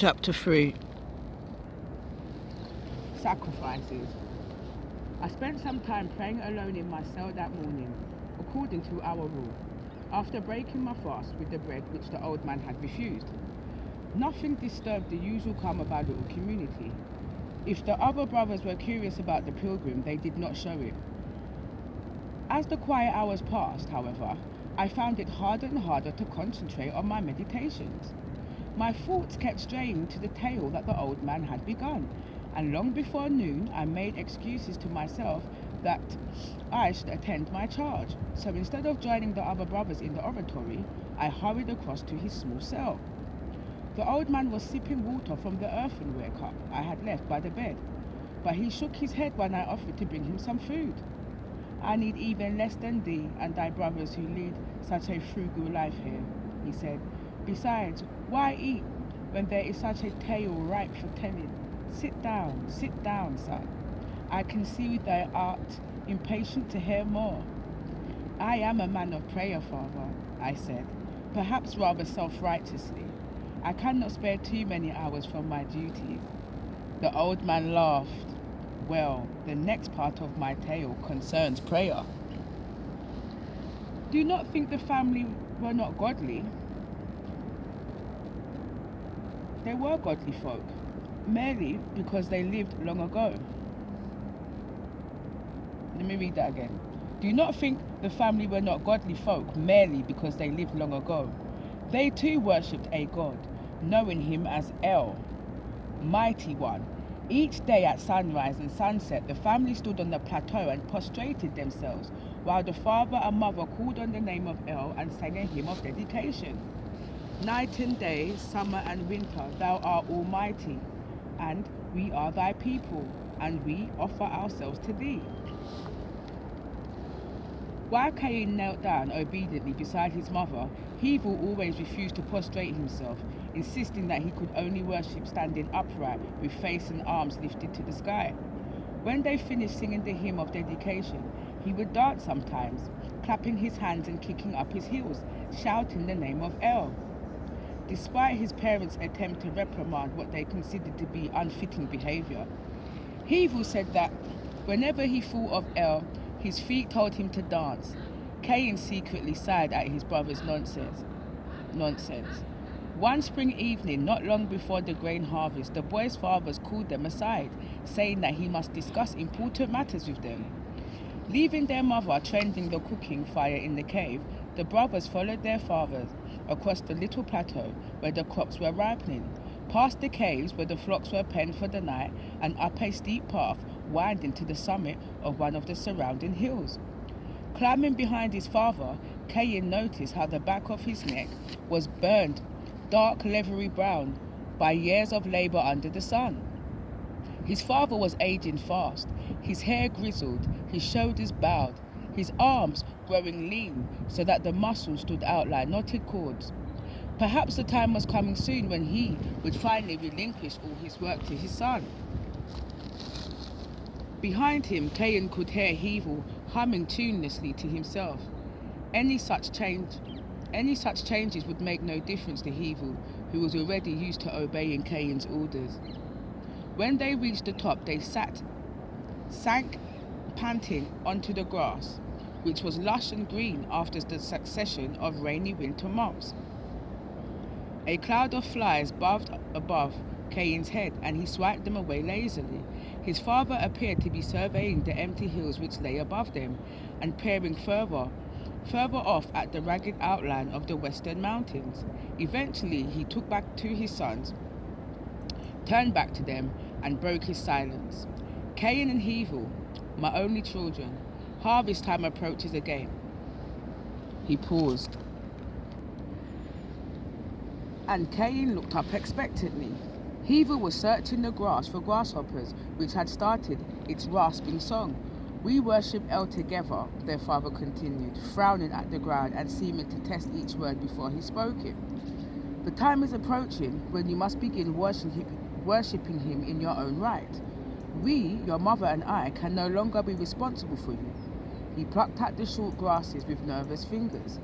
Chapter 3. Sacrifices. I spent some time praying alone in my cell that morning, according to our rule, after breaking my fast with the bread which the old man had refused. Nothing disturbed the usual calm of our little community. If the other brothers were curious about the pilgrim, they did not show it. As the quiet hours passed, however, I found it harder and harder to concentrate on my meditations. My thoughts kept straying to the tale that the old man had begun, and long before noon I made excuses to myself that I should attend my charge. So instead of joining the other brothers in the oratory, I hurried across to his small cell. The old man was sipping water from the earthenware cup I had left by the bed, but he shook his head when I offered to bring him some food. "I need even less than thee and thy brothers who lead such a frugal life here," he said. "Besides, why eat when there is such a tale ripe for telling? Sit down, son. I can see thou art impatient to hear more." "I am a man of prayer, father," I said, perhaps rather self-righteously. "I cannot spare too many hours from my duties." The old man laughed. "Well, the next part of my tale concerns prayer. Do you not think the family were not godly? They were godly folk, merely because they lived long ago." Let me read that again. "Do you not think the family were not godly folk merely because they lived long ago? They too worshipped a god, knowing him as El, Mighty One. Each day at sunrise and sunset, the family stood on the plateau and prostrated themselves, while the father and mother called on the name of El and sang a hymn of dedication. Night and day, summer and winter, thou art almighty, and we are thy people, and we offer ourselves to thee." While Cain knelt down obediently beside his mother, Hevel always refused to prostrate himself, insisting that he could only worship standing upright with face and arms lifted to the sky. When they finished singing the hymn of dedication, he would dance sometimes, clapping his hands and kicking up his heels, shouting the name of El. Despite his parents' attempt to reprimand what they considered to be unfitting behavior, Hevel said that whenever he thought of El, his feet told him to dance. Cain secretly sighed at his brother's nonsense. One spring evening, not long before the grain harvest, the boys' fathers called them aside, saying that he must discuss important matters with them. Leaving their mother tending the cooking fire in the cave, the brothers followed their fathers across the little plateau where the crops were ripening, past the caves where the flocks were penned for the night, and up a steep path winding to the summit of one of the surrounding hills. Climbing behind his father, Cain noticed how the back of his neck was burned dark leathery brown by years of labor under the sun. His father was aging fast, his hair grizzled, his shoulders bowed, his arms growing lean so that the muscles stood out like knotted cords. Perhaps the time was coming soon when he would finally relinquish all his work to his son. Behind him, Cain could hear Hevel humming tunelessly to himself. Any such changes would make no difference to Hevel, who was already used to obeying Cain's orders. When they reached the top, they sank panting onto the grass, which was lush and green after the succession of rainy winter months. A cloud of flies buzzed above Cain's head, and he swiped them away lazily. His father appeared to be surveying the empty hills which lay above them, and peering further off at the ragged outline of the western mountains. Eventually he took back to his sons, turned back to them, and broke his silence. "Cain and Hevel, my only children, harvest time approaches again." He paused, and Cain looked up expectantly. Hevel was searching the grass for grasshoppers, which had started its rasping song. "We worship El together," their father continued, frowning at the ground and seeming to test each word before he spoke it. "The time is approaching when you must begin worshipping him in your own right. We, your mother and I, can no longer be responsible for you." He plucked at the short grasses with nervous fingers.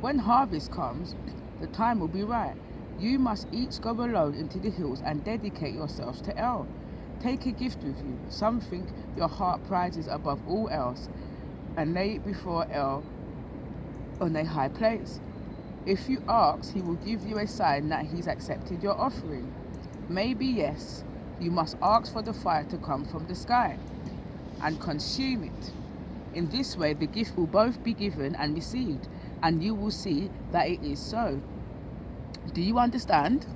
"When harvest comes, the time will be right. You must each go alone into the hills and dedicate yourselves to El. Take a gift with you, something your heart prizes above all else, and lay it before El on a high place. If you ask, he will give you a sign that he's accepted your offering. Maybe yes, you must ask for the fire to come from the sky and consume it. In this way, the gift will both be given and received, and you will see that it is so. Do you understand?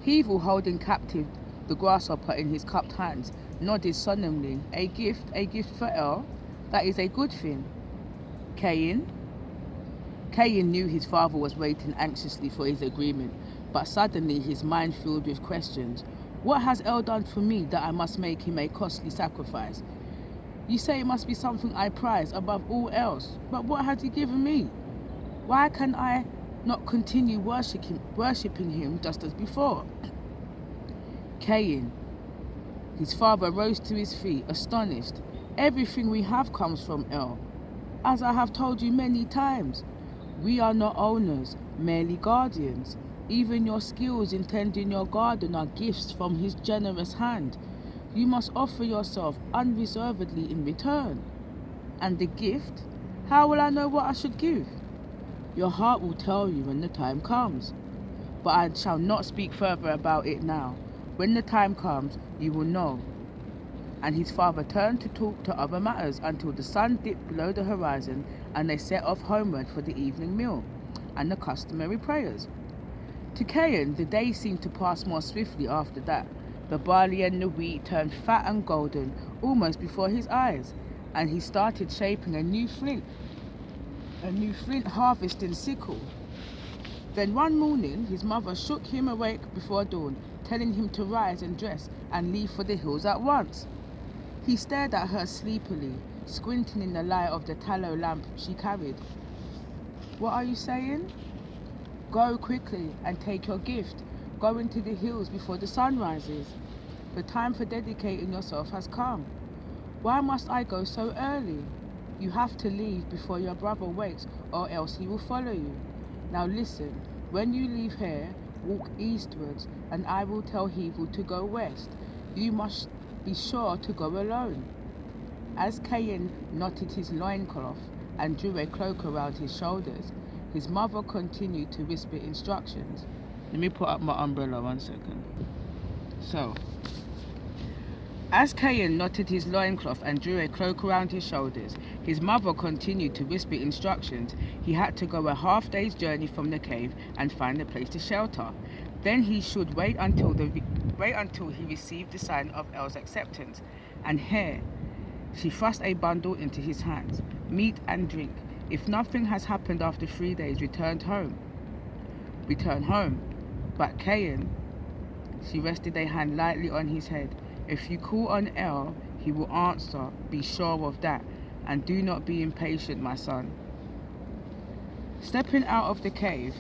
Hevel, holding captive the grasshopper in his cupped hands, nodded solemnly. A gift for El? That is a good thing. Cain? Cain knew his father was waiting anxiously for his agreement, but suddenly his mind filled with questions. What has El done for me that I must make him a costly sacrifice? You say it must be something I prize above all else, but what has he given me? Why can I not continue worshipping him just as before? Cain. His father rose to his feet, astonished. Everything we have comes from El. As I have told you many times, we are not owners, merely guardians. Even your skills in tending your garden are gifts from his generous hand. You must offer yourself unreservedly in return. And the gift? How will I know what I should give? Your heart will tell you when the time comes. But I shall not speak further about it now. When the time comes, you will know. And his father turned to talk to other matters until the sun dipped below the horizon, and they set off homeward for the evening meal and the customary prayers. To Cain, the day seemed to pass more swiftly after that. The barley and the wheat turned fat and golden almost before his eyes, and he started shaping a new flint harvesting sickle. Then one morning his mother shook him awake before dawn, telling him to rise and dress and leave for the hills at once. He stared at her sleepily, squinting in the light of the tallow lamp she carried. What are you saying? Go quickly and take your gift. Go into the hills before the sun rises. The time for dedicating yourself has come. Why must I go so early? You have to leave before your brother wakes, or else he will follow you. Now listen, when you leave here, walk eastwards, and I will tell Hevel to go west. You must be sure to go alone. As Cain knotted his loincloth and drew a cloak around his shoulders, his mother continued to whisper instructions. Let me put up my umbrella 1 second. As Cain knotted his loincloth and drew a cloak around his shoulders, his mother continued to whisper instructions. He had to go a half-day's journey from the cave and find a place to shelter. Then he should wait until he received the sign of El's acceptance. And here, she thrust a bundle into his hands. Meat and drink. If nothing has happened after 3 days, return home. But Cain, she rested a hand lightly on his head. If you call on El, he will answer. Be sure of that. And do not be impatient, my son. Stepping out of the cave,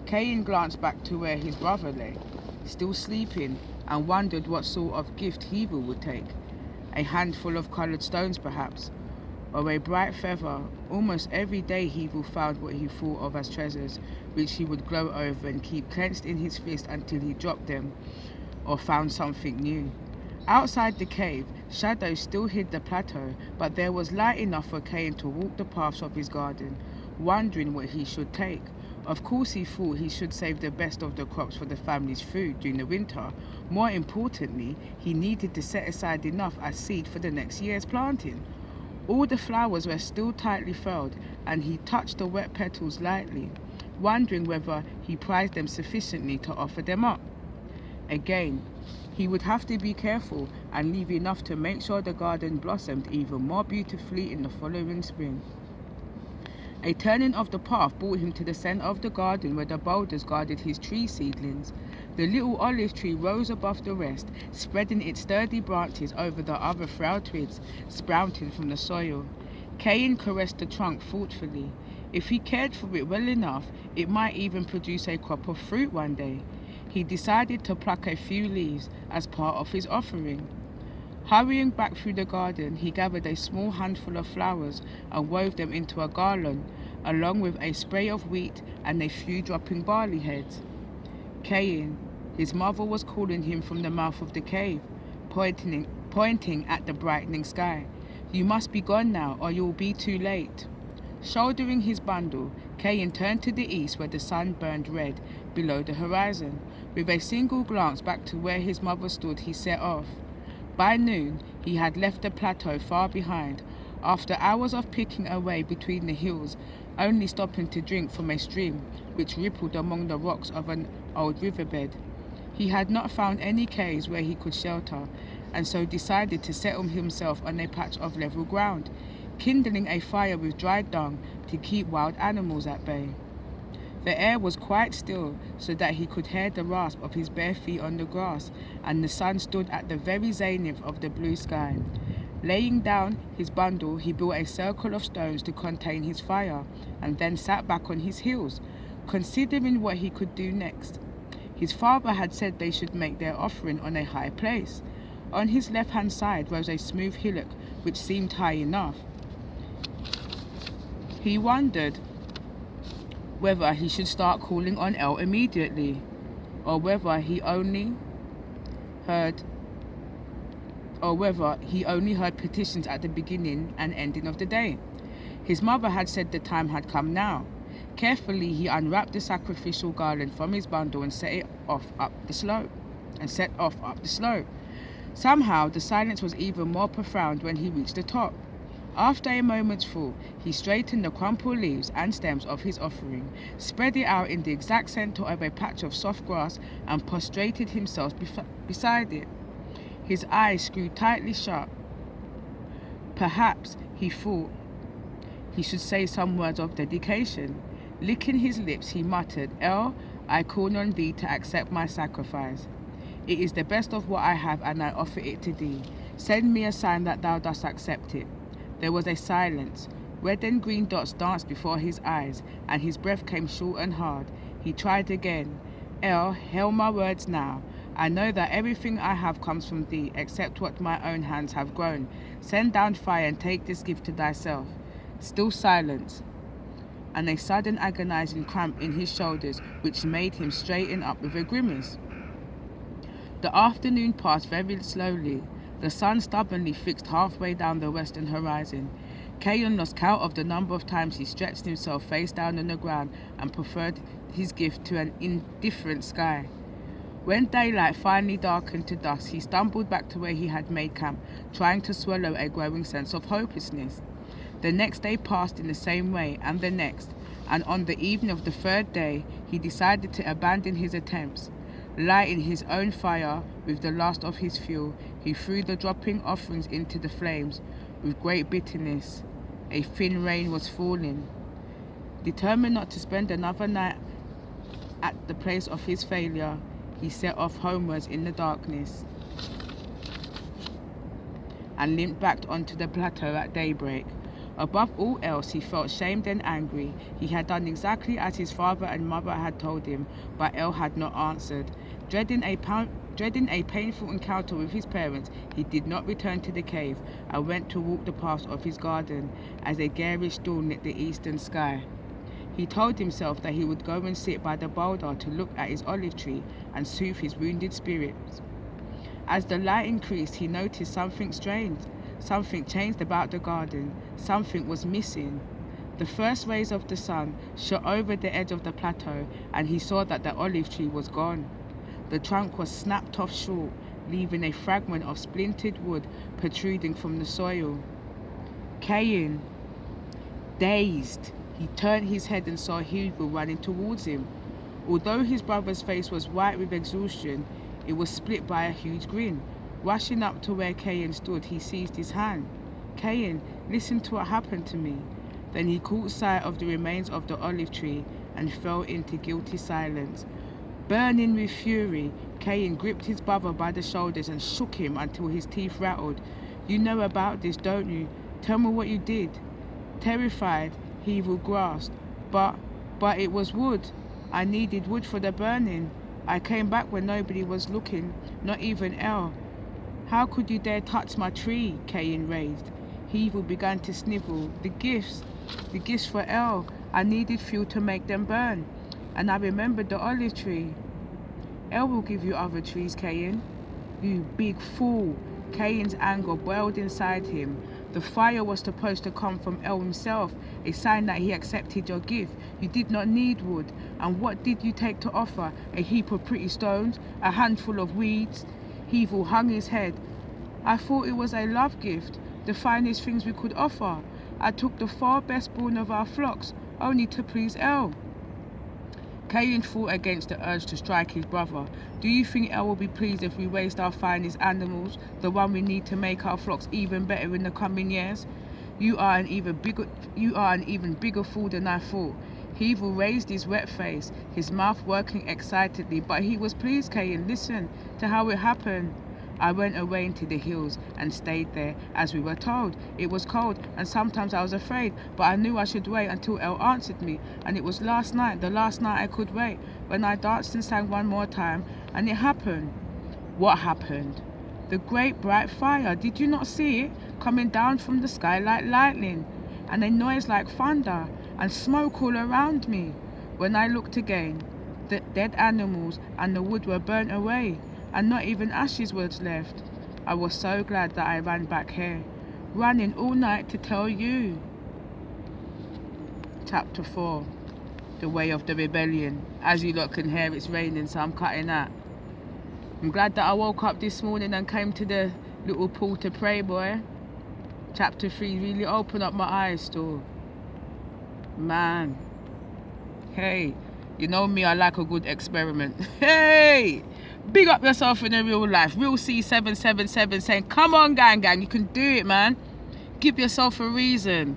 Cain glanced back to where his brother lay, still sleeping, and wondered what sort of gift Hevel would take. A handful of coloured stones, perhaps, or a bright feather. Almost every day Hevel found what he thought of as treasures, which he would gloat over and keep clenched in his fist until he dropped them or found something new. Outside the cave, shadows still hid the plateau, but there was light enough for Cain to walk the paths of his garden, wondering what he should take. Of course he thought he should save the best of the crops for the family's food during the winter. More importantly, he needed to set aside enough as seed for the next year's planting. All the flowers were still tightly furled, and he touched the wet petals lightly, wondering whether he prized them sufficiently to offer them up. Again, he would have to be careful and leave enough to make sure the garden blossomed even more beautifully in the following spring. A turning of the path brought him to the centre of the garden where the boulders guarded his tree seedlings. The little olive tree rose above the rest, spreading its sturdy branches over the other frail twigs sprouting from the soil. Cain caressed the trunk thoughtfully. If he cared for it well enough, it might even produce a crop of fruit one day. He decided to pluck a few leaves as part of his offering. Hurrying back through the garden, he gathered a small handful of flowers and wove them into a garland, along with a spray of wheat and a few dropping barley heads. Cain. His mother was calling him from the mouth of the cave, pointing at the brightening sky. You must be gone now, or you will be too late. Shouldering his bundle, Cain turned to the east where the sun burned red below the horizon. With a single glance back to where his mother stood, he set off. By noon, he had left the plateau far behind, after hours of picking away between the hills, only stopping to drink from a stream which rippled among the rocks of an old riverbed. He had not found any caves where he could shelter, and so decided to settle himself on a patch of level ground, kindling a fire with dried dung to keep wild animals at bay. The air was quite still, so that he could hear the rasp of his bare feet on the grass, and the sun stood at the very zenith of the blue sky. Laying down his bundle, he built a circle of stones to contain his fire, and then sat back on his heels, considering what he could do next. His father had said they should make their offering on a high place. On his left-hand side rose a smooth hillock, which seemed high enough. He wondered whether he should start calling on El immediately, or whether he only heard petitions at the beginning and ending of the day. His mother had said the time had come now. Carefully he unwrapped the sacrificial garland from his bundle and set off up the slope. Somehow the silence was even more profound when he reached the top. After a moment's thought, he straightened the crumpled leaves and stems of his offering, spread it out in the exact center of a patch of soft grass, and prostrated himself beside it. His eyes screwed tightly shut. Perhaps, he thought, he should say some words of dedication. Licking his lips, he muttered, El, I call on thee to accept my sacrifice. It is the best of what I have, and I offer it to thee. Send me a sign that thou dost accept it. There was a silence. Red and green dots danced before his eyes, and his breath came short and hard. He tried again. El, hail my words now. I know that everything I have comes from thee, except what my own hands have grown. Send down fire and take this gift to thyself. Still silence, and a sudden agonizing cramp in his shoulders, which made him straighten up with a grimace. The afternoon passed very slowly. The sun stubbornly fixed halfway down the western horizon. Cain lost count of the number of times he stretched himself face down on the ground and preferred his gift to an indifferent sky. When daylight finally darkened to dusk, he stumbled back to where he had made camp, trying to swallow a growing sense of hopelessness. The next day passed in the same way, and the next, and on the evening of the third day, he decided to abandon his attempts. Lighting his own fire with the last of his fuel, he threw the dropping offerings into the flames. With great bitterness, a thin rain was falling. Determined not to spend another night at the place of his failure, he set off homewards in the darkness and limped back onto the plateau at daybreak. Above all else, he felt shamed and angry. He had done exactly as his father and mother had told him, but El had not answered. Dreading a painful encounter with his parents, he did not return to the cave and went to walk the paths of his garden as a garish dawn lit the eastern sky. He told himself that he would go and sit by the boulder to look at his olive tree and soothe his wounded spirits. As the light increased, he noticed something strange. Something changed about the garden. Something was missing. The first rays of the sun shot over the edge of the plateau, and he saw that the olive tree was gone. The trunk was snapped off short, leaving a fragment of splintered wood protruding from the soil. Cain, dazed, he turned his head and saw Hugo running towards him. Although his brother's face was white with exhaustion, it was split by a huge grin. Rushing up to where Cain stood, he seized his hand. Cain, listen to what happened to me. Then he caught sight of the remains of the olive tree and fell into guilty silence. Burning with fury, Cain gripped his brother by the shoulders and shook him until his teeth rattled. You know about this, don't you? Tell me what you did. Terrified, Hugo grasped. But it was wood. I needed wood for the burning. I came back when nobody was looking, not even El. How could you dare touch my tree? Cain raised. Hugo began to snivel. The gifts for El. I needed fuel to make them burn. And I remembered the olive tree. El will give you other trees, Cain. You big fool. Cain's anger boiled inside him. The fire was supposed to come from El himself, a sign that he accepted your gift. You did not need wood. And what did you take to offer? A heap of pretty stones? A handful of weeds? Hevel hung his head. I thought it was a love gift, the finest things we could offer. I took the far best born of our flocks, only to please El. Cain fought against the urge to strike his brother. Do you think El will be pleased if we waste our finest animals, the one we need to make our flocks even better in the coming years? You are an even bigger fool than I thought. Hevel raised his wet face, his mouth working excitedly, but he was pleased. Cain, listen to how it happened. I went away into the hills and stayed there, as we were told. It was cold, and sometimes I was afraid, but I knew I should wait until El answered me. And it was last night, the last night I could wait, when I danced and sang one more time, and it happened. What happened? The great bright fire, did you not see it? Coming down from the sky like lightning, and a noise like thunder, and smoke all around me. When I looked again, the dead animals and the wood were burnt away, and not even ashes was left. I was so glad that I ran back here, running all night to tell you. Chapter 4. The Way of the Rebellion. As you lot can hear, it's raining, so I'm cutting that. I'm glad that I woke up this morning and came to the little pool to pray, boy. Chapter 3 really opened up my eyes still. Man. Hey, you know me, I like a good experiment. Hey! Big up yourself in the real life. Real C777 saying, come on, gang, you can do it, man. Give yourself a reason.